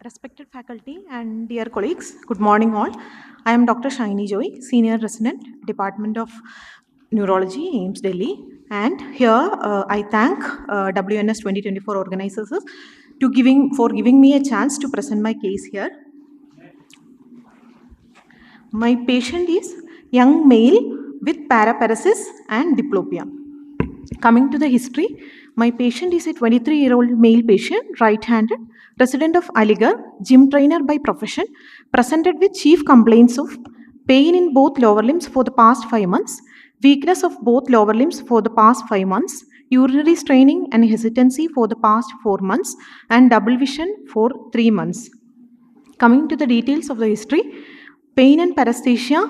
Respected faculty and dear colleagues, good morning all. I am Dr. Shaini Joy, Senior Resident, Department of Neurology, AIMS Delhi. And here I thank WNS 2024 organizers for giving me a chance to present my case here. My patient is young male with paraparesis and diplopia. Coming to the history, my patient is a 23-year-old male patient, right-handed, resident of Aligarh, gym trainer by profession, presented with chief complaints of pain in both lower limbs for the past 5 months, weakness of both lower limbs for the past 5 months, urinary straining and hesitancy for the past 4 months, and double vision for 3 months. Coming to the details of the history, pain and paresthesia,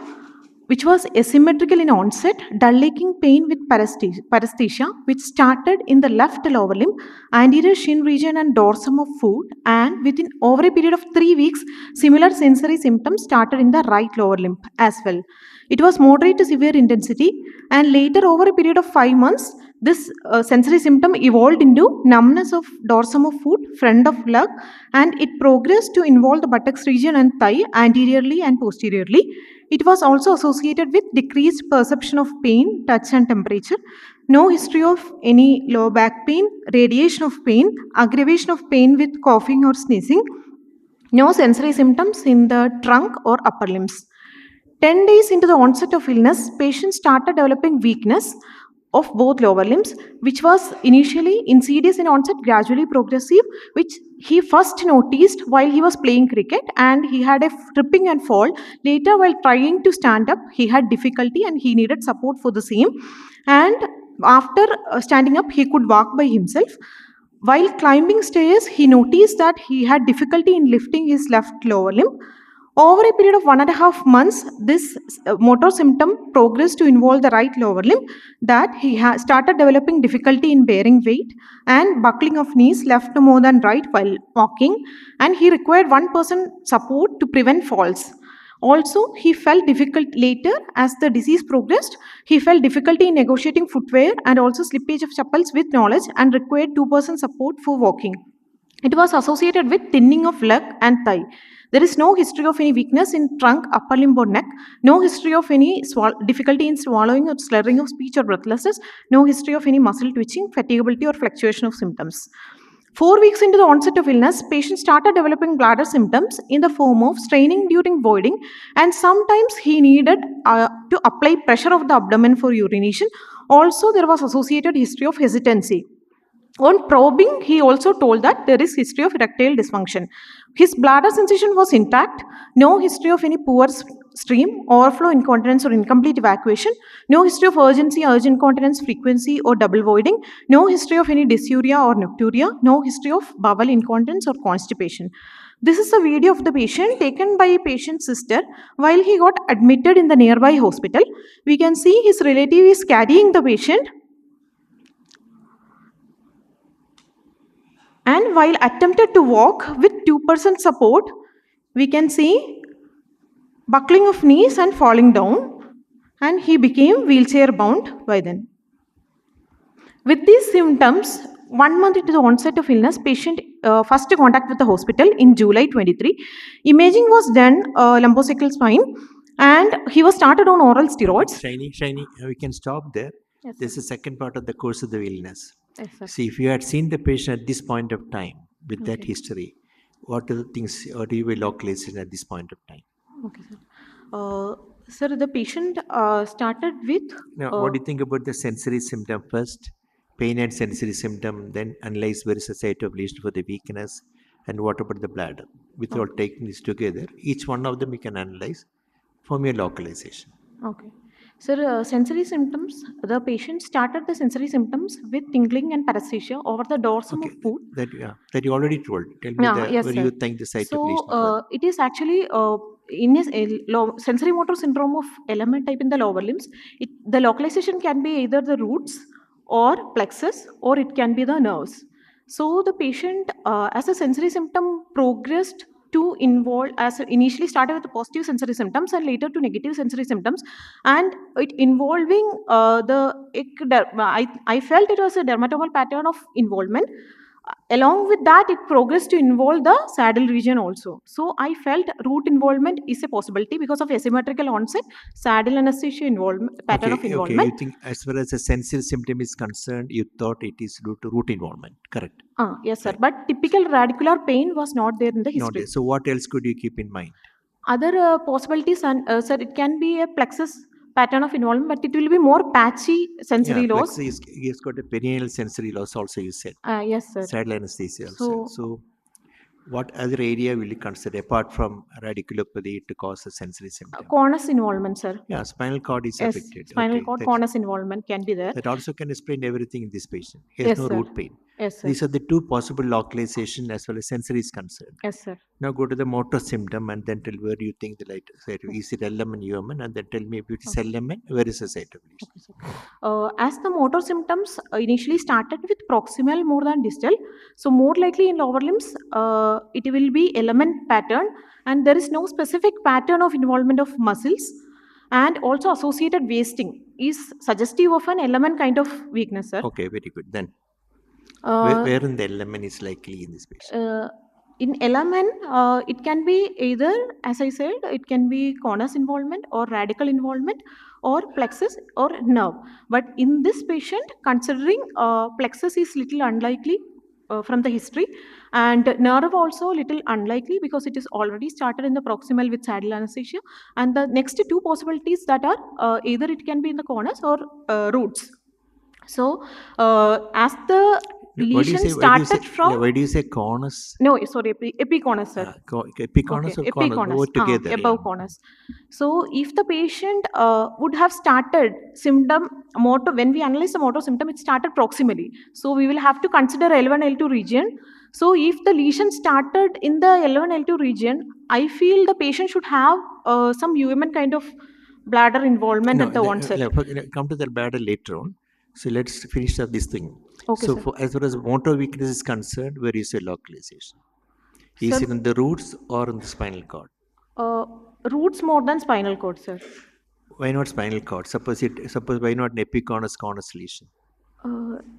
which was asymmetrical in onset, dull aching pain with paresthesia, which started in the left lower limb, anterior shin region and dorsum of foot, and within over a period of 3 weeks, similar sensory symptoms started in the right lower limb as well. It was moderate to severe intensity, and later over a period of 5 months, this sensory symptom evolved into numbness of dorsum of foot, front of leg, and it progressed to involve the buttocks region and thigh anteriorly and posteriorly. It was also associated with decreased perception of pain, touch, and temperature. No history of any lower back pain, radiation of pain, aggravation of pain with coughing or sneezing. No sensory symptoms in the trunk or upper limbs. 10 days into the onset of illness, patient started developing weakness of both lower limbs, which was initially insidious in onset, gradually progressive, which he first noticed while he was playing cricket, and he had a tripping and fall. Later, while trying to stand up, he had difficulty and he needed support for the same. And after standing up, he could walk by himself. While climbing stairs, he noticed that he had difficulty in lifting his left lower limb. Over a period of 1.5 months, this motor symptom progressed to involve the right lower limb, that he started developing difficulty in bearing weight and buckling of knees left more than right while walking, and he required one person support to prevent falls. Also, he felt difficult later as the disease progressed. He felt difficulty in negotiating footwear and also slippage of chappals with knowledge and required two-person support for walking. It was associated with thinning of leg and thigh. There is no history of any weakness in trunk, upper limb, or neck. No history of any difficulty in swallowing or slurring of speech or breathlessness. No history of any muscle twitching, fatigability, or fluctuation of symptoms. 4 weeks into the onset of illness, patient started developing bladder symptoms in the form of straining during voiding, and sometimes he needed to apply pressure of the abdomen for urination. Also, there was associated history of hesitancy. On probing, he also told that there is history of erectile dysfunction. His bladder sensation was intact, no history of any poor stream, overflow incontinence or incomplete evacuation, no history of urgency, urgent incontinence, frequency or double voiding, no history of any dysuria or nocturia, no history of bowel incontinence or constipation. This is a video of the patient taken by a patient's sister while he got admitted in the nearby hospital. We can see his relative is carrying the patient, and while attempted to walk with 2% support, we can see buckling of knees and falling down, and he became wheelchair bound by then. With these symptoms, 1 month into the onset of illness, patient first contact with the hospital in July 23. Imaging was done, lumbosacral spine, and he was started on oral steroids. Shaini, we can stop there. Yes, This is the second part of the course of the illness. Yes, sir. See, if you had seen the patient at this point of time with that Okay. history, what are the things, or do you will localize it at this point of time? Okay, sir. Sir, the patient started with. Now, what do you think about the sensory symptom first? Pain and sensory symptom, then analyze where is the site of lesion for the weakness, and what about the bladder? Without taking this together, each one of them we can analyze from your localization. Okay. Sir, sensory symptoms, the patient started the sensory symptoms with tingling and paresthesia over the dorsum of foot. That you already told. Tell me Yes, where sir. you think the site of lesion. So, it is actually in a sensory motor syndrome of element type in the lower limbs. The localization can be either the roots or plexus, or it can be the nerves. So, the patient, as a sensory symptom, progressed to involve, as initially started with the positive sensory symptoms and later to negative sensory symptoms, and it involving I felt it was a dermatomal pattern of involvement. Along with that, it progressed to involve the saddle region also. So I felt root involvement is a possibility because of asymmetrical onset, saddle anesthesia involvement, pattern of Okay. involvement. You think as far as the sensory symptom is concerned, you thought it is due to root involvement. Correct. Yes, sir. Right. But typical radicular pain was not there in the Not history. there. So what else could you keep in mind? Other possibilities, and sir, it can be a plexus pattern of involvement, but it will be more patchy Yeah, sensory loss. plexus he has got a perineal sensory loss also, you said. Yes, sir. Saddle anesthesia also. So, So what other area will you consider apart from radiculopathy to cause a sensory symptom? conus involvement, sir. Yeah, spinal cord is Yes, affected. spinal Okay, cord conus involvement can be there. that also can explain everything in this patient. He has Yes, no sir. root pain. Yes, sir. These are the two possible localization as well as sensory is concerned. Yes, sir. Now go to the motor symptom and then tell where you think the light site is it LM and UMN and then tell me if it is LM and where is the site of lesion. Okay, sir. As the motor symptoms initially started with proximal more than distal, so more likely in lower limbs, it will be element pattern, and there is no specific pattern of involvement of muscles, and also associated wasting is suggestive of an element kind of weakness, sir. Okay, very good. Then Uh, where in the LMN is likely in this patient? in LMN, it can be either, as I said, it can be conus involvement or radical involvement or plexus or nerve. But in this patient, considering plexus is little unlikely from the history, and nerve also little unlikely because it is already started in the proximal with saddle anesthesia. And the next two possibilities that are either it can be in the conus or roots. So, as the What do you lesion say? Why do you say? started from Why do you say conus? no, sorry, epiconus, sir. Okay, Epiconus or conus? epiconus, Both together. Yeah. above conus. So, if the patient would have started symptom motor, when we analyze the motor symptom, it started proximally. So, we will have to consider L1, L2 region. So, if the lesion started in the L1, L2 region, I feel the patient should have some UMN kind of bladder involvement No, at the onset. come to the bladder later on. So let's finish up this thing. Okay, So sir. as far as motor weakness is concerned, where is your localization? Is Sir, it in the roots or in the spinal cord? uh, roots more than spinal cord, sir. Why not spinal cord? Suppose why not an epiconus conus lesion?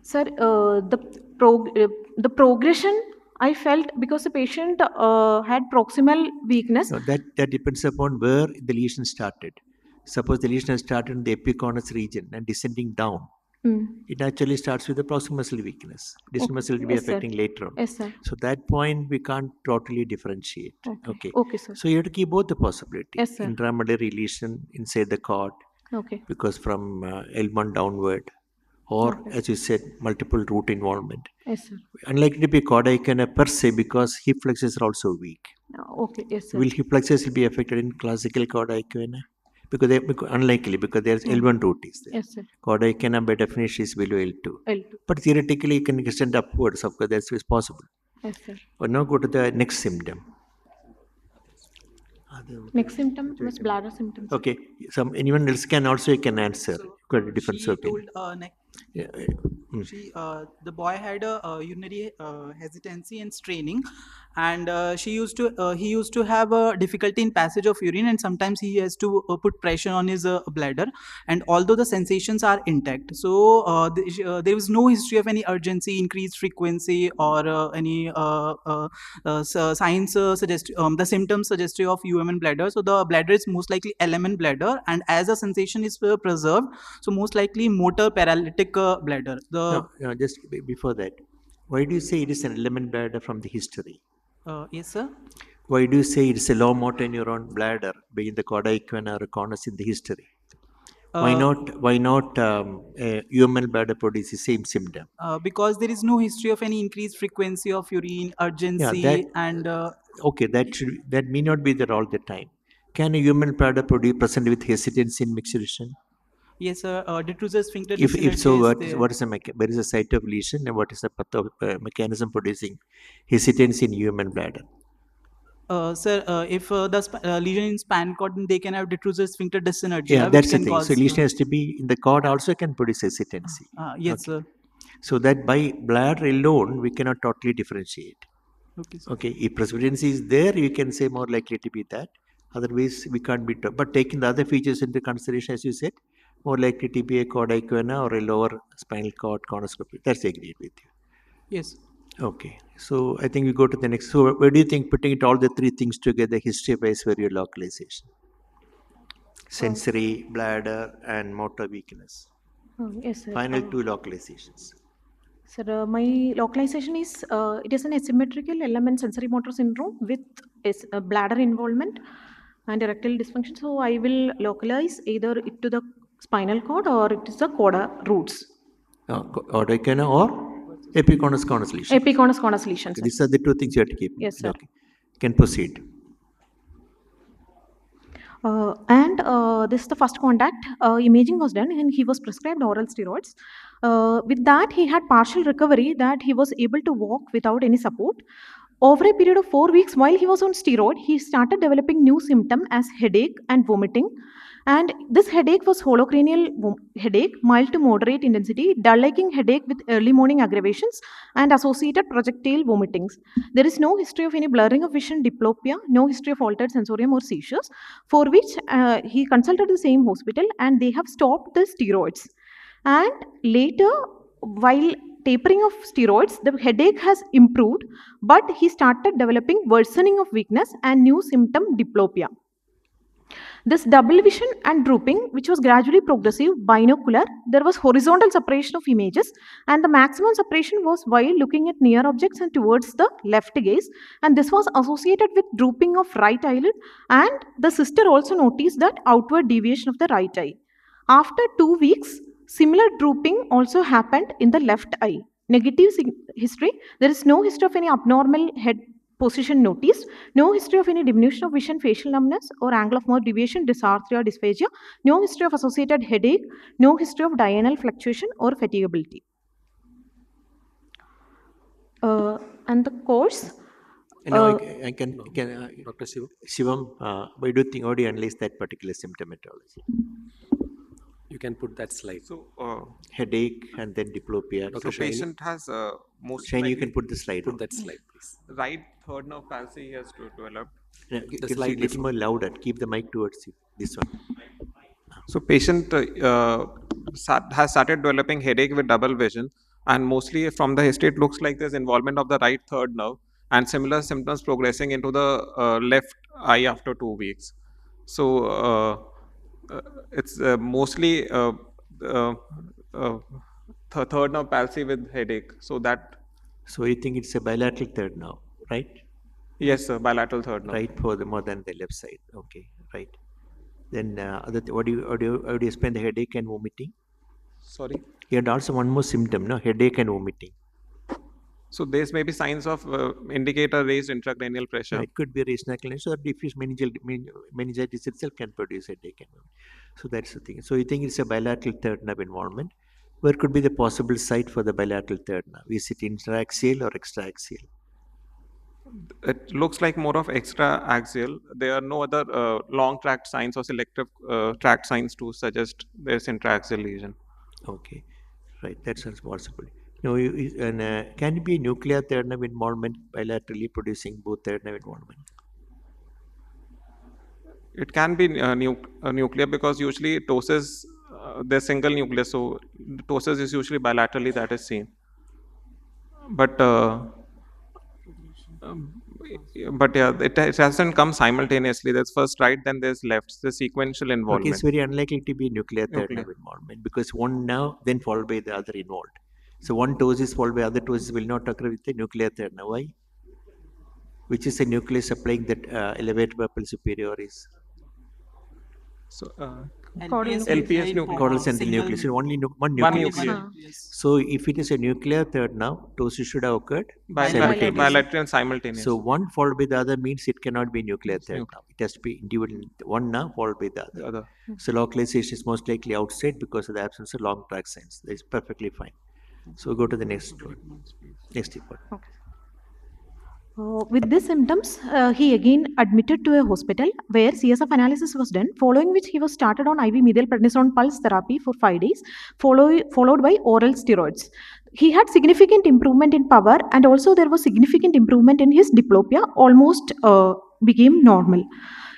Sir, the progression I felt because the patient had proximal weakness. No, that depends upon where the lesion started. Suppose the lesion has started in the epiconus region and descending down. Mm. It actually starts with the proximal muscle weakness. Distal muscle will be Yes, sir. affecting later on. Yes, sir. So that point we can't totally differentiate. Okay. Okay, sir. So you have to keep both the possibility. Yes, sir. Intramedullary lesion inside the cord, Okay. because from L1 downward, or as you said, multiple root involvement. Yes, sir. Unlikely to be cauda per se because hip flexors are also weak. Okay. Yes, sir. Will hip flexors be affected in classical cauda equina? Because unlikely because there's L1 root is there. Yes, sir. Cauda equina by definition is below L2. L2. But theoretically, you can extend upwards. Of course, that's possible. Yes, sir. But now go to the next symptom. Next symptom was bladder symptoms. Okay, anyone else can also you can answer. Got a different She opinion. told Yeah, the boy had a urinary hesitancy and straining, and he used to have a difficulty in passage of urine, and sometimes he has to put pressure on his bladder, and although the sensations are intact, so there was no history of any urgency, increased frequency, or any signs suggest the symptoms suggestive of UMN bladder. So the bladder is most likely LMN bladder, and as the sensation is preserved, so most likely motor paralytic bladder. no, just before that, why do you say it is an element bladder from the history? Yes, sir. Why do you say it is a low motor neuron bladder being the cauda equina or conus in the history? Why not UML bladder produce the same symptom? Because there is no history of any increased frequency of urine, urgency, and okay, that may not be there all the time. Can a human bladder produce present with hesitancy in mixation? yes, sir. Detrusor sphincter If so, dyssynergy is there. what is where is the site of lesion and what is the mechanism producing hesitancy in human bladder? Sir, if the lesion in span cord, then they can have detrusor sphincter dyssynergy, Yeah, which that's the can thing. cause. So lesion has to be in the cord also can produce hesitancy. Yes, Okay. sir. So that by bladder alone we cannot totally differentiate. Okay, sir. Okay, if precipitancy is there, you can say more likely to be that. Otherwise, we can't be. But taking the other features into consideration, as you said, more likely to be a cauda equina or a lower spinal cord conoscopy. That's agreed with you. Yes. Okay, so I think we go to the next. So where do you think putting it all the three things together, history-based for your localization? Sensory, bladder, and motor weakness. Yes, sir. Final two localizations. Sir, my localization is it is an asymmetrical element sensory motor syndrome with bladder involvement and erectile dysfunction. So I will localize either it to the spinal cord or it is the coda roots. Odoicana or epiconus conus lesion. Epiconus conus lesion, Okay, sir. these are the two things you have to keep. Yes, sir. Okay, can proceed. And this is the first contact. Imaging was done and he was prescribed oral steroids. With that, he had partial recovery that he was able to walk without any support. Over a period of 4 weeks, while he was on steroid, he started developing new symptoms as headache and vomiting. And this headache was holocranial headache, mild to moderate intensity, dull aching headache with early morning aggravations, and associated projectile vomitings. There is no history of any blurring of vision, diplopia, no history of altered sensorium or seizures, for which he consulted the same hospital and they have stopped the steroids. And later, while tapering of steroids, the headache has improved, but he started developing worsening of weakness and new symptom diplopia. This double vision and drooping, which was gradually progressive, binocular, there was horizontal separation of images, and the maximum separation was while looking at near objects and towards the left gaze, and this was associated with drooping of right eyelid, and the sister also noticed that outward deviation of the right eye. After 2 weeks, similar drooping also happened in the left eye. Negative history, there is no history of any abnormal head position noticed, no history of any diminution of vision, facial numbness, or angle of mouth deviation, dysarthria, dysphagia, no history of associated headache, no history of diurnal fluctuation or fatigability. And the course. No, I can Dr. Shivam, Shivam, why do you think, how do you analyze that particular symptomatology? you can put that slide. So, Headache and then diplopia. Dr. so Shaini, patient has most Shane, you likely can put the slide put on. that slide, please. right third nerve palsy he has developed. Can slide you little more louder? Keep the mic towards you. This one. So patient has started developing headache with double vision, and mostly from the history it looks like there's involvement of the right third nerve and similar symptoms progressing into the left eye after 2 weeks. So it's mostly third nerve palsy with headache. So that So you think it's a bilateral third now, right? yes, sir, bilateral third nerve. Right for the more than the left side. Okay, right. Then what do you explain the headache and vomiting? Sorry. He had also one more symptom, no, headache and vomiting. So there's maybe signs of indicate a raised intracranial pressure. It could be a regional clearance or diffuse meningitis itself can produce headache and vomiting. So that's the thing. So you think it's a bilateral third nerve involvement? Where could be the possible site for the bilateral third nerve? Is it intraaxial or extraaxial? It looks like more of extra axial. There are no other long tract signs or selective tract signs to suggest there's intraaxial lesion. Okay, right. That sounds possible. No, can it be nuclear third nerve involvement bilaterally producing both third nerve involvement? It can be nuclear because usually ptosis, there's single nucleus, so ptosis is usually bilaterally that is seen. But yeah, it hasn't come simultaneously. There's first right, then there's left. The sequential Okay, involvement. it's very unlikely to be nuclear third Nuclear. nerve involvement because one nerve then followed by the other involved. So one ptosis followed by other ptosis will not occur with the nuclear third nerve. Why? Which is a nucleus supplying that elevated purple superioris. So Caudal LPS nucleus. Caudal central nucleus. So only one One nucleus. nucleus. Yes. So if it is a nuclear third nerve, ptosis should have occurred Simultaneously. Bilateral and simultaneous. So one followed by the other means it cannot be nuclear third nuclear. nerve. It has to be individual one nerve followed by the The other. other. So localization is most likely outside because of the absence of long track signs. That is perfectly fine. So go to the next one. Next report. With these symptoms, he again admitted to a hospital where CSF analysis was done, following which he was started on IV methylprednisolone pulse therapy for 5 days, followed by oral steroids. He had significant improvement in power and also there was significant improvement in his diplopia, almost became normal.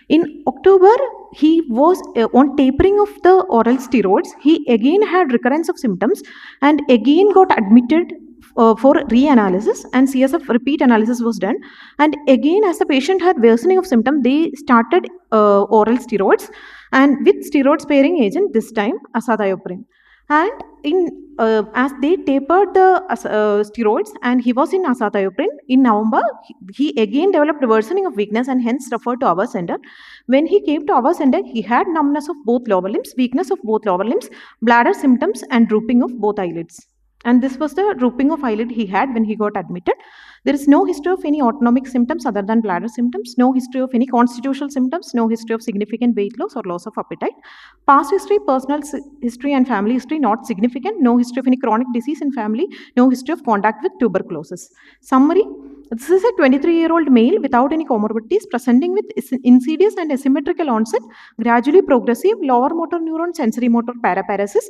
In October, he was on tapering of the oral steroids. He again had recurrence of symptoms and again got admitted for reanalysis, and CSF repeat analysis was done. And again, as the patient had worsening of symptom, they started oral steroids, and with steroid sparing agent, this time azathioprine. And as they tapered the steroids and he was in azathioprine, in November, he again developed worsening of weakness and hence referred to our center. When he came to our center, he had numbness of both lower limbs, weakness of both lower limbs, bladder symptoms, and drooping of both eyelids. And this was the drooping of eyelid he had when he got admitted. There is no history of any autonomic symptoms other than bladder symptoms, no history of any constitutional symptoms, no history of significant weight loss or loss of appetite. Past history, personal history, and family history not significant, no history of any chronic disease in family, no history of contact with tuberculosis. Summary: this is a 23-year-old male without any comorbidities, presenting with insidious and asymmetrical onset, gradually progressive lower motor neuron sensory motor paraparesis,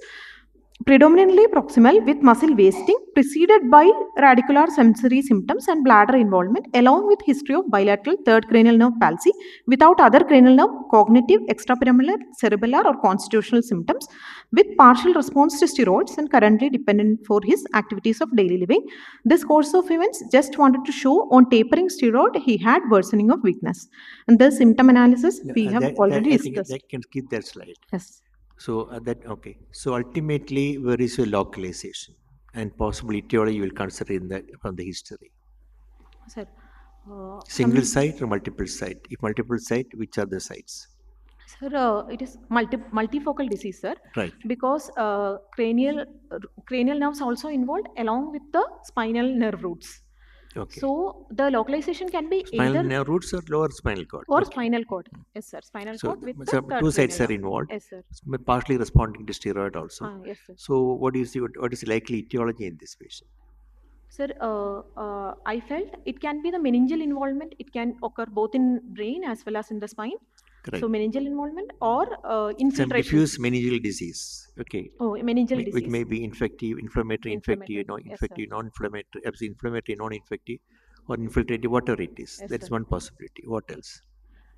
predominantly proximal with muscle wasting, preceded by radicular sensory symptoms and bladder involvement, along with history of bilateral third cranial nerve palsy without other cranial nerve, cognitive, extrapyramidal, cerebellar, or constitutional symptoms, with partial response to steroids and currently dependent for his activities of daily living. This course of events just wanted to show on tapering steroid he had worsening of weakness. And the symptom analysis we have already I think discussed. that can keep that slide. Yes. So okay. So ultimately, where is your localization and possible etiology you will consider in that from the history? Sir, Single site or multiple site? If multiple site, which are the sites? Sir, it is multifocal disease, sir. Right. Because cranial nerves also involved along with the spinal nerve roots. Okay. So the localization can be Spinal either nerve roots or lower spinal cord? or Okay. spinal cord. Yes, sir. Spinal So, cord with the so third two sites cranial are nerve. involved. Yes, sir. Partially responding to steroid also. Yes, sir. So what do you see? What is the likely etiology in this patient? Sir, I felt it can be the meningeal involvement. It can occur both in brain as well as in the spine. Correct. So meningeal involvement or Some infiltration. diffuse meningeal disease. Okay. Oh, meningeal Which disease. may be infective, inflammatory, infective, Yes, sir. infective, non-inflammatory, inflammatory, non-infective, or infiltrative, whatever it is. Yes, That is sir. one possibility. What else?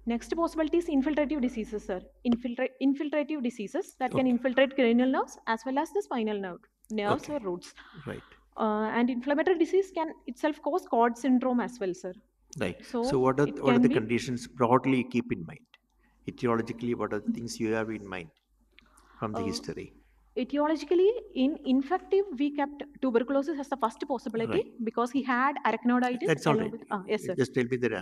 Next possibility is infiltrative diseases, sir. Infiltrative diseases that can infiltrate cranial nerves as well as the spinal nerves Okay. or roots. Right. And inflammatory disease can itself cause cord syndrome as well, sir. Right. So what are it what are can the be- conditions broadly you keep in mind? Etiologically, what are the things you have in mind from the history? Etiologically, in infective, we kept tuberculosis as the first possibility Right. because he had arachnoiditis. That's all along right. with- yes, sir. Just tell me the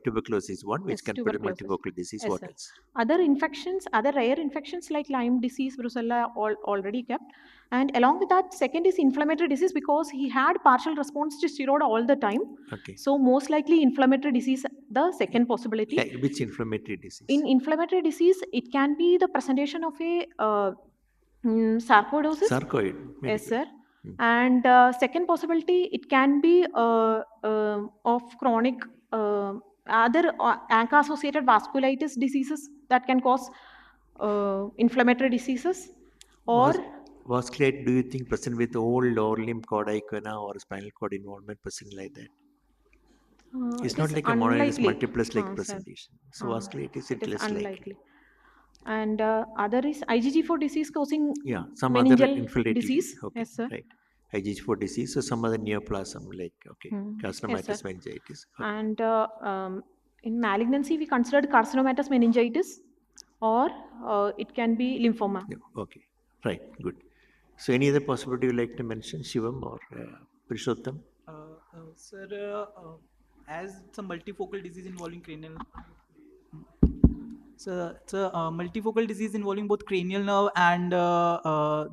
tuberculosis is one, which Yes, can put a tuberculosis. multifocal disease. Yes, What sir. else? Other infections, other rare infections like Lyme disease, brucella, already kept. And along with that, second is inflammatory disease because he had partial response to steroid all the time. Okay. So most likely inflammatory disease, the second possibility. Like which inflammatory disease? In inflammatory disease, it can be the presentation of a sarcoidosis. Sarcoid. Maybe. Yes, sir. And second possibility, it can be of chronic other ANCA-associated vasculitis diseases that can cause inflammatory diseases. Or Vasculite, do you think present with whole lower limb cord icona or spinal cord involvement present like that? It's it not is like a monoidous unlikely. multiplex like Sir. presentation. So vasculitis It is is less likely. unlikely. And other is IgG4 disease causing Yeah, some other meningeal infiltrative disease. Okay, Yes, sir. right. IgG4 disease, so some other neoplasm like Yes, carcinomatous sir. meningitis. Okay. And in malignancy, we considered carcinomatous meningitis, or it can be lymphoma. Yeah, okay, right, good. So any other possibility you like to mention, Shivam or Purushottam? Sir, as it's a multifocal disease involving cranial. So it's a multifocal disease involving both cranial nerve and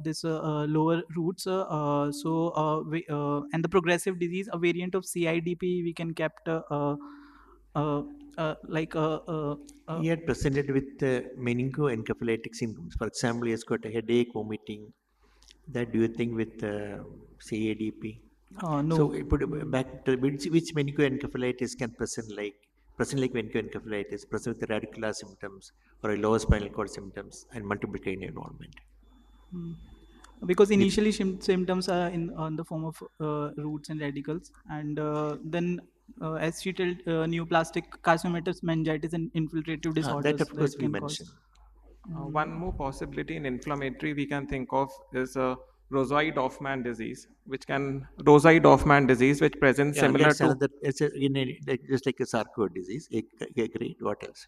this lower roots. And the progressive disease, a variant of CIDP, we can kept like He had presented with meningoencephalitic symptoms. For example, he has got a headache, vomiting. That do you think with CADP? no. So put it back to which meningoencephalitis can present like meningoencephalitis, present with the radicular symptoms or a lower spinal cord symptoms and multiple cranial involvement. Because initially symptoms are on the form of roots and radicals, and then as she told, neoplastic carcinomatous meningitis and infiltrative disorders That of course we can mentioned. One more possibility in inflammatory we can think of is Rosoy-Dorfman disease, which presents Yeah, similar that's to another. It's just like a sarcoid disease. Great. What else?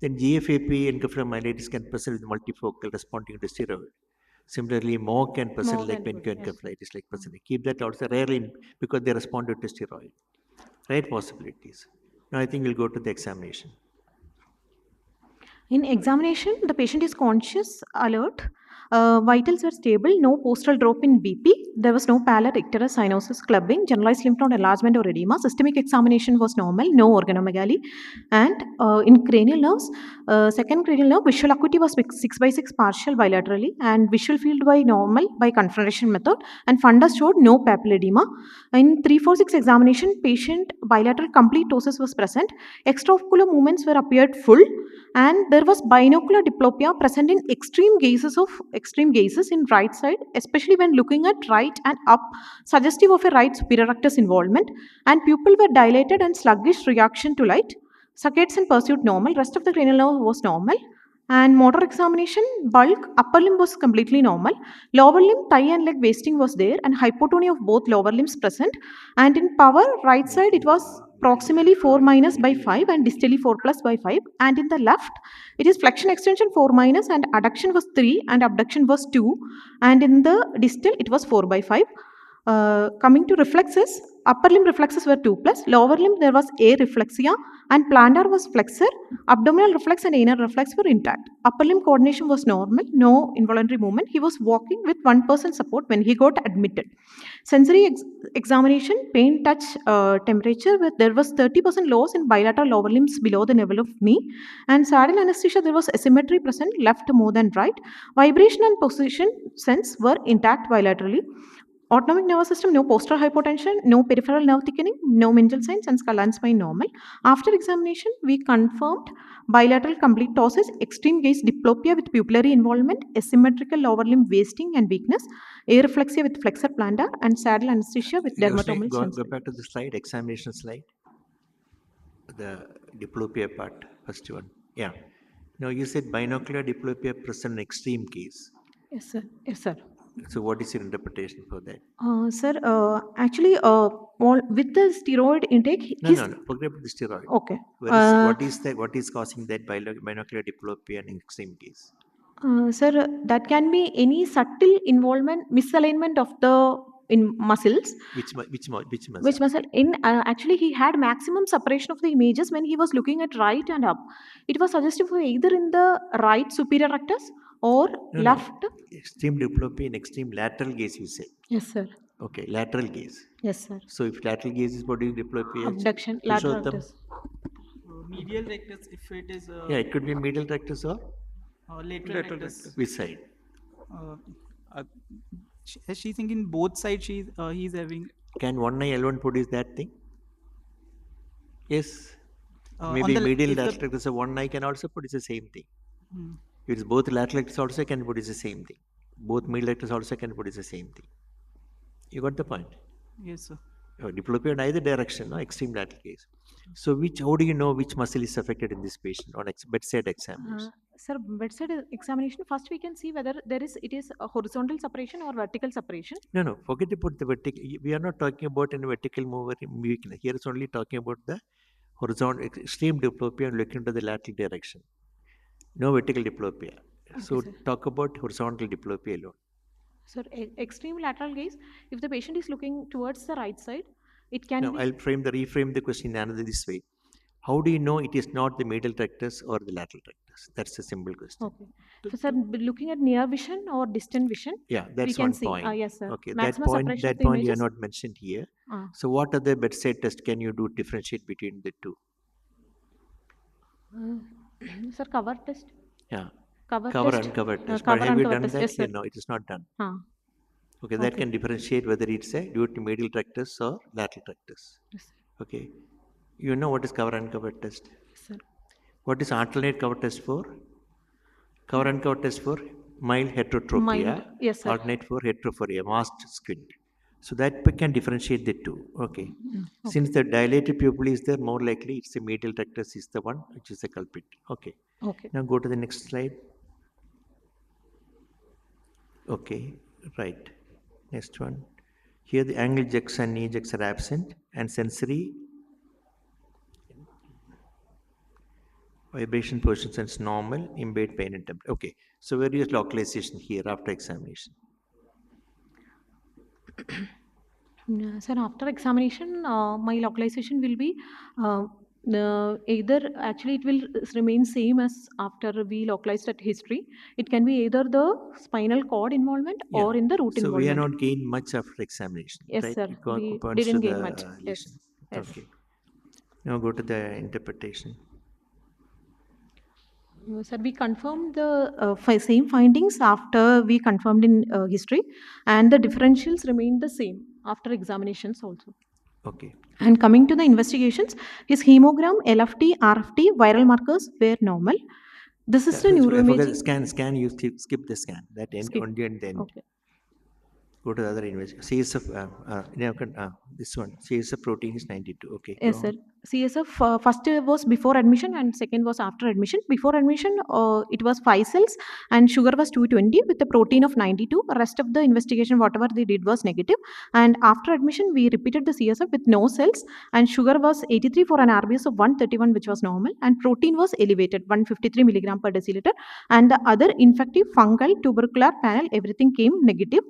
Then GFAP encephalomyelitis can present with multifocal responding to steroid. Similarly, MOG can present More like than good, yes. encephalitis, like presenting. Keep that also rarely because they responded to steroid. Right possibilities. Now I think we'll go to the examination. In examination, the patient is conscious, alert, vitals were stable, no postal drop in BP, there was no pallor, icterus, cyanosis, clubbing, generalized lymph node enlargement or edema, systemic examination was normal, no organomegaly, and in cranial nerves, second cranial nerve, visual acuity was 6 by 6 partial bilaterally, and visual field by normal by confrontation method, and fundus showed no papilledema. In 346 examination, patient bilateral complete ptosis was present, extraocular movements were appeared full, and there was binocular diplopia present in extreme gazes in right side, especially when looking at right and up, suggestive of a right superior rectus involvement, and pupil were dilated and sluggish reaction to light. Saccades and pursuit normal, rest of the cranial nerve was normal, and motor examination, bulk, upper limb was completely normal, lower limb, thigh and leg wasting was there, and hypotonia of both lower limbs present, and in power, right side it was proximally 4 minus by 5 and distally 4 plus by 5, and in the left it is flexion extension 4 minus and adduction was 3 and abduction was 2, and in the distal it was 4 by 5. Coming to reflexes, upper limb reflexes were 2 plus, lower limb there was A reflexia and plantar was flexor, abdominal reflex and anal reflex were intact. Upper limb coordination was normal, no involuntary movement. He was walking with 1% support when he got admitted. Sensory examination, pain, touch, temperature, there was 30% loss in bilateral lower limbs below the level of knee, and saddle anesthesia there was asymmetry present left more than right. Vibration and position sense were intact bilaterally. Autonomic nervous system, no postural hypotension, no peripheral nerve thickening, no mental signs, and skull and spine normal. After examination, we confirmed bilateral complete ptosis, extreme gaze diplopia with pupillary involvement, asymmetrical lower limb wasting and weakness, areflexia with flexor plantar, and saddle anesthesia with Roshni, dermatomal go sensory. back to the slide, examination slide. The diplopia part, first one. Yeah. Now you said binocular diplopia present in extreme case. Yes, sir. Yes, sir. So what is your interpretation for that? Sir, actually, with the steroid intake, No, forget about the steroid. Okay. What is that? What is causing that binocular diplopia in extreme case? Sir, that can be any subtle involvement, misalignment of the in muscles. Which muscle? Which muscle? In actually, he had maximum separation of the images when he was looking at right and up. It was suggestive for either in the right superior rectus or left. No. Extreme diplopia in extreme lateral gaze, you say. Yes, sir. Okay, lateral gaze. Yes, sir. So if lateral gaze is producing diplopia, Abduction, lateral rectus. Medial rectus, if it is yeah, it could be medial rectus or lateral rectus. which side? She's thinking both sides. He's having. Can one eye alone produce that thing? Yes. On Maybe the- medial if the- lateral rectus of one eye can also produce the same thing. If it's both lateral rectus also can produce the same thing. Both medial rectus also can produce the same thing. You got the point? Yes, sir. Diplopia in either direction, no? Extreme lateral case. So how do you know which muscle is affected in this patient on bedside examination? Sir, bedside examination, first we can see whether it is a horizontal separation or vertical separation. No, forget about the vertical. We are not talking about any vertical mover weakness. Here it's only talking about the horizontal extreme diplopia and looking to the lateral direction. No vertical diplopia. So talk about horizontal diplopia alone. Sir, extreme lateral gaze, if the patient is looking towards the right side, it can Now be. I'll reframe the question another this way. How do you know it is not the medial rectus or the lateral rectus? That's a simple question. Okay. So, sir, looking at near vision or distant vision, Yeah, that's we can one see. point. Yes, sir. Okay, Maximum separation that of the point you are images. not mentioned here. Ah. So what other bedside test can you do differentiate between the two? Sir, cover test. Yeah. Cover Cover test. uncover test. Cover But have you uncover done test. that Yes, here? sir. No, it is not done. Ah. Okay, that can differentiate whether it's a due to medial rectus or lateral rectus. Yes, sir. Okay. You know what is cover uncover test? Yes, sir. What is alternate cover test for? Cover uncover test for mild heterotropia. Mild, yes, sir. Alternate for heterophoria, masked squint. So that we can differentiate the two. Okay. Since the dilated pupil is there, more likely it's the medial rectus is the one which is the culprit. Okay. Okay. Now go to the next slide. Okay, right. Next one. Here the angle jux and knee jux are absent, and sensory vibration position is normal, impaired pain and temperature. Okay, so where is localization here after examination? Sir, after examination, my localization will be either actually it will remain same as after we localized at history. It can be either the spinal cord involvement or in the root So we have involvement. not gained much after examination, Yes, right? sir. It We points to didn't the gain much. lesion. Yes. Yes. Okay. Now go to the interpretation. Sir, we confirmed the same findings after we confirmed in history, and the differentials remained the same after examinations also. Okay. And coming to the investigations, his hemogram, LFT, RFT, viral markers were normal. This is the I forgot neuroimaging. scan. You skip the scan. That end Skip. only at the end. Okay. Go to the other investigation. CSF. This one. CSF protein is 92. Okay. Yes, Go sir. on. CSF first was before admission and second was after admission. Before admission, it was 5 cells and sugar was 220 with a protein of 92. Rest of the investigation, whatever they did, was negative. And after admission, we repeated the CSF with no cells and sugar was 83 for an RBS of 131, which was normal, and protein was elevated, 153 milligram per deciliter. And the other infective, fungal, tubercular panel, everything came negative.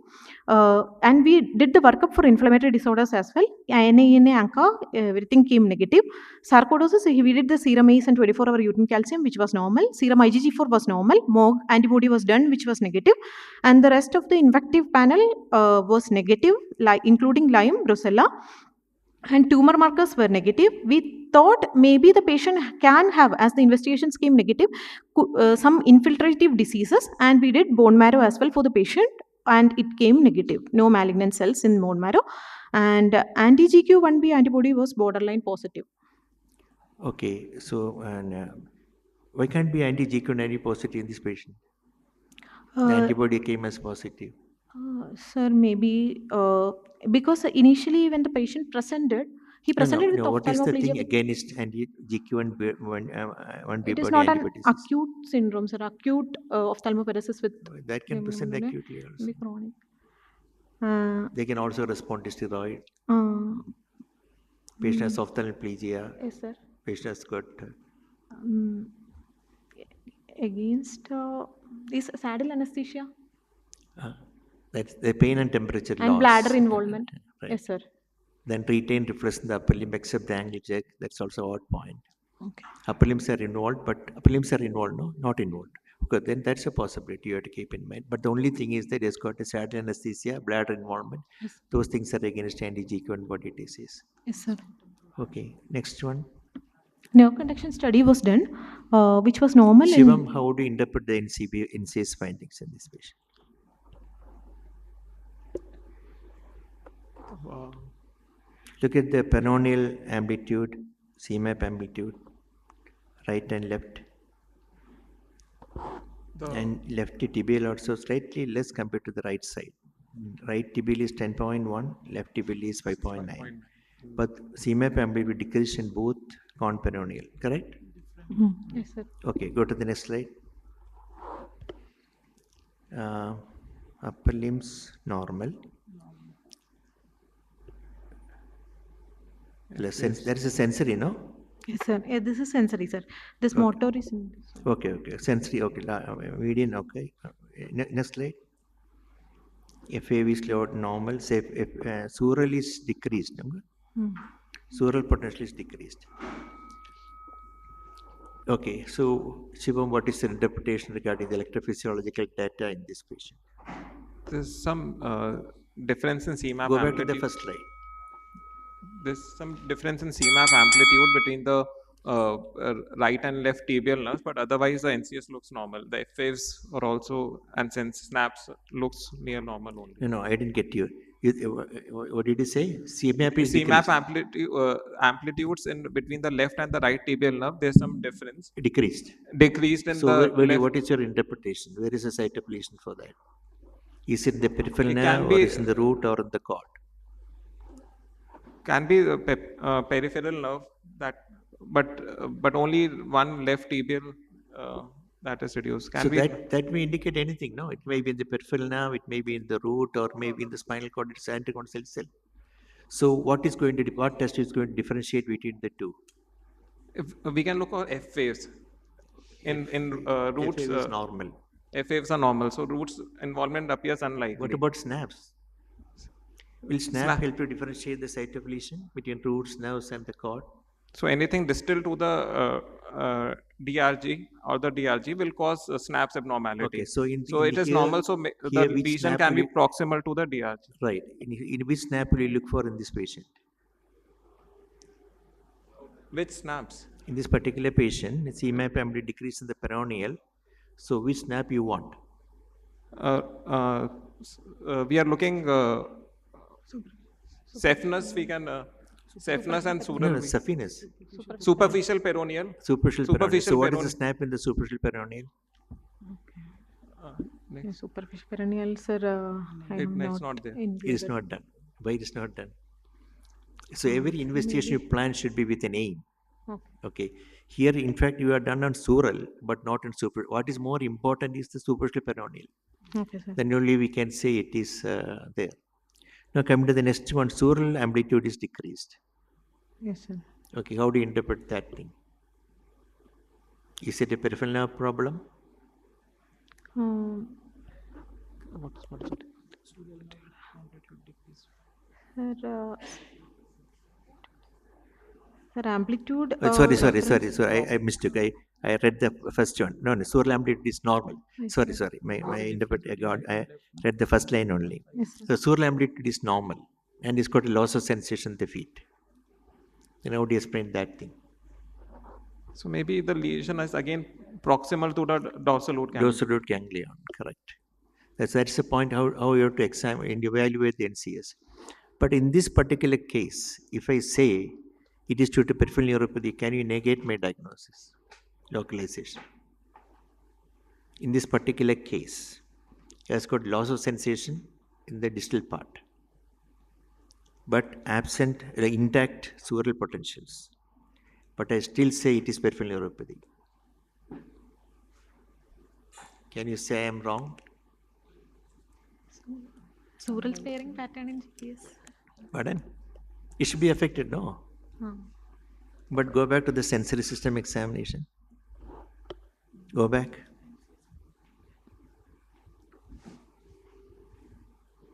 And we did the workup for inflammatory disorders as well. NA, ANCA, everything came negative. Sarcoidosis, we did the serum ACE and 24-hour uterine calcium, which was normal. Serum IgG4 was normal. MOG antibody was done, which was negative. And the rest of the infective panel was negative, like including Lyme, Brucella, and tumor markers were negative. We thought maybe the patient can have, as the investigations came negative, some infiltrative diseases, and we did bone marrow as well for the patient, and it came negative, no malignant cells in bone marrow, and anti-GQ1B antibody was borderline positive. Okay. So why can't be anti-GQ90 positive in this patient? The antibody came as positive. Sir, maybe because initially when the patient presented, he presented with What is the ophthalmoplegia. thing against anti-GQ1B It is body not an antibodies? acute syndrome, sir. Acute ophthalmoparesis with That can present acutely also. maybe chronic. Uh, They can also respond to steroid. uh, Patient has ophthalmoplegia. yes, sir. Patient has got Against is saddle anesthesia that's the pain and temperature and loss. bladder involvement. Right. Yes, sir. Then retain reflex in the upper limb except the angle check. That's also odd point. Okay. Upper limbs are involved, but upper limbs are involved, no, not involved. Okay, then that's a possibility you have to keep in mind. But the only thing is that it's got a saddle anesthesia, bladder involvement. Yes. Those things are against anti-GQ1 body disease. Yes, sir. Okay, next one. Nerve conduction study was done, which was normal. Shivam, how do you interpret the NCS findings in this patient? Look at the peroneal amplitude, CMAP amplitude, right and left. And left tibial also slightly less compared to the right side. Right tibial is 10.1, left tibial is 5.9. But CMAP amplitude decreased in both conperoneal, correct? Yes, sir. Okay, go to the next slide. Upper limbs normal. There is a sensory, no? Yes, sir. This is sensory, sir. This motor is in this. Okay. Sensory, okay. Median, okay. Next slide. FAV is slowed normal. Say if sural is decreased. No? Sural potential is decreased. Okay, so Shivam, what is the interpretation regarding the electrophysiological data in this patient? There's some difference in CMAP Go back to amplitude. the first slide. There's some difference in CMAP amplitude between the right and left tibial nerves, but otherwise the NCS looks normal. The FAVs are also, and since snaps looks near normal only. No, I didn't get you. What did you say? CMAP is CMAP decreased. amplitudes in between the left and the right tibial nerve, there's some difference. Decreased. Decreased in So the left. what is your interpretation? Where is the site of lesion for that? Is it in the peripheral It nerve can or be- is in the root or in the cord? Can be the peripheral nerve that, but only one left tibial that is reduced. Can So we? that may indicate anything, no? It may be in the peripheral nerve, it may be in the root, or maybe in the spinal cord. It's anticondyl cell. So what test is going to differentiate between the two? If we can look for F waves in roots. FA is normal. F waves are normal, so roots involvement appears unlikely. What about snaps? Will snap Snap. help to differentiate the site of lesion between roots, nerves, and the cord? So anything distal to the DRG or the DRG will cause snaps abnormality. Okay, so it is here- normal. So the here which lesion snap can be will you- proximal to the DRG. Right. In which snap will you look for in this patient? Which snaps? In this particular patient, it's EMAP amplitude decrease in the peroneal. So which snap you want? We are looking Cephalus. We can Cephalus and No, sural. no, saphenous. Superficial peroneal. Superficial peroneal. Superficial So what is the peroneal. snap in the superficial peroneal? Yeah, superficial perennial, sir. It's not there. It is not done. Why it is not done? So every investigation you plan should be with an aim. Okay. Here, in fact, you are done on sural, but not on super. What is more important is the superficial peroneal. Okay, sir. Then only we can say it is there. Now coming to the next one, sural amplitude is decreased. Yes, sir. Okay, how do you interpret that thing? Is it a peripheral nerve problem? What is it? Sir, amplitude. Sorry. I mistook. I read the first one. No, sural amplitude is normal. Sorry. My I read the first line only. Yes, So sural amplitude is normal and it's got a loss of sensation in the feet. Then how do you explain that thing? So maybe the lesion is again proximal to the dorsal root ganglion. Dorsal root ganglion, correct. That's the point how you have to examine and evaluate the NCS. But in this particular case, if I say it is due to peripheral neuropathy, can you negate my diagnosis? Localization. In this particular case, it has got loss of sensation in the distal part, but absent intact sural potentials. But I still say it is peripheral neuropathy. Can you say I am wrong? Sural sparing pattern in GPS. Pardon? It should be affected, no? But go back to the sensory system examination. Go back.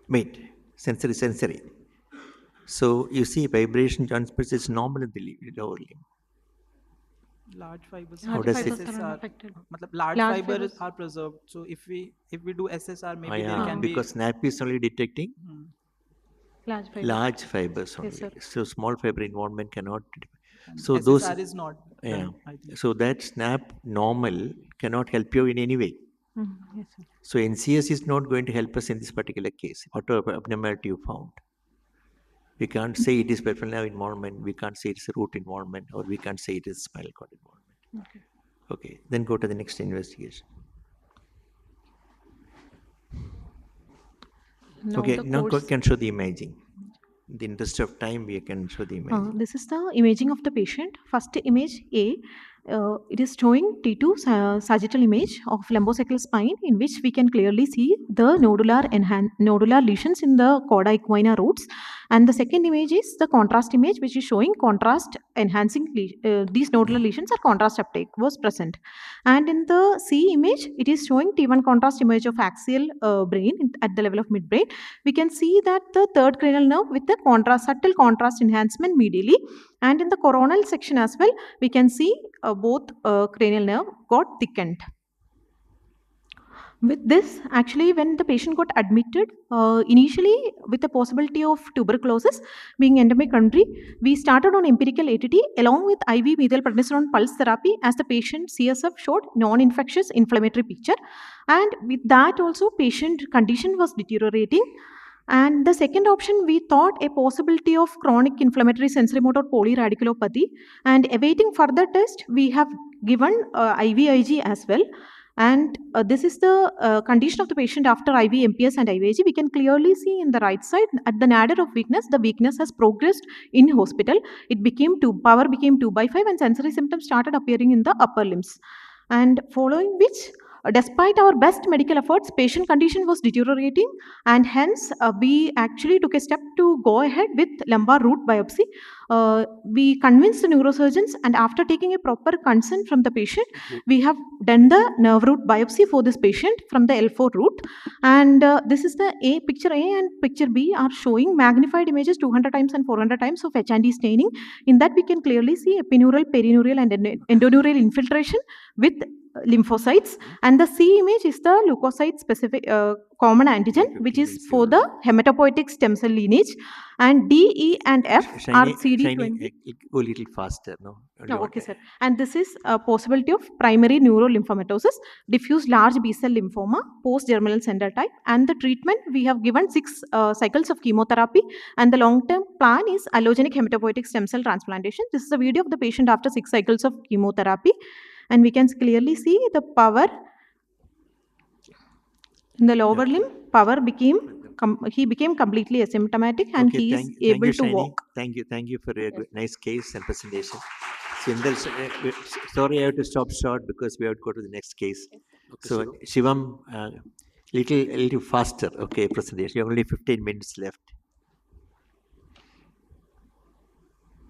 Wait, sensory. So you see vibration transfer is normal in the lower limb. Large fibers. How does it- SSR, affected? large Large fibers fibers. are preserved. So if we do SSR, maybe Yeah, there can because SNAP is only detecting Large fiber. large fibers only. sir. So small fiber involvement cannot. be. So SSR those. is not Yeah. done, I think. So that SNAP normal cannot help you in any way. Yes, sir. So NCS is not going to help us in this particular case. What abnormality you found? We can't say it is peripheral nerve involvement. We can't say it's a root involvement, or we can't say it is spinal cord involvement. Okay. Then go to the next investigation. Now Okay. the Now course- can show the imaging. In the interest of time, we can show the imaging. This is the imaging of the patient. First image A, it is showing T2 sagittal image of lumbosacral spine, in which we can clearly see the nodular lesions in the cauda equina roots. And the second image is the contrast image, which is showing contrast enhancing these nodular lesions or contrast uptake was present. And in the C image, it is showing T1 contrast image of axial brain at the level of midbrain. We can see that the third cranial nerve with the subtle contrast enhancement medially, and in the coronal section as well, we can see both cranial nerve got thickened. With this, actually, when the patient got admitted, initially with the possibility of tuberculosis being endemic country, we started on empirical ATT along with IV methylprednisolone pulse therapy, as the patient CSF showed non-infectious inflammatory picture. And with that also, patient condition was deteriorating. And the second option, we thought a possibility of chronic inflammatory sensorimotor polyradiculopathy. And awaiting further test, we have given IVIG as well. And this is the condition of the patient after IV MPS and IVIG. We can clearly see in the right side at the nadir of weakness, the weakness has progressed in hospital. It became power became 2/5, and sensory symptoms started appearing in the upper limbs. and following which, despite our best medical efforts, patient condition was deteriorating, and hence we actually took a step to go ahead with lumbar root biopsy. We convinced the neurosurgeons, and after taking a proper consent from the patient, we have done the nerve root biopsy for this patient from the L4 root. And this is the picture A and picture B are showing magnified images 200 times and 400 times of H&E staining. In that, we can clearly see epineural, perineural, and endoneural infiltration with lymphocytes, and the C image is the leukocyte specific common antigen, which is for the hematopoietic stem cell lineage, and D, E, and F are CD20. Go a little faster, no? Only Oh, one okay, time. sir. And this is a possibility of primary neurolymphomatosis, diffuse large B-cell lymphoma, post-germinal center type. And the treatment, we have given 6 cycles of chemotherapy, and the long-term plan is allogenic hematopoietic stem cell transplantation. This is a video of the patient after 6 cycles of chemotherapy, and we can clearly see the power in the lower limb. Power became, he became completely asymptomatic, and Okay, he is thank able you, to Shiny. walk. Thank you for a nice case and presentation. Sorry, I have to stop short because we have to go to the next case. Dr. So, Shivam? Shivam, little faster. Okay, presentation. You have only 15 minutes left.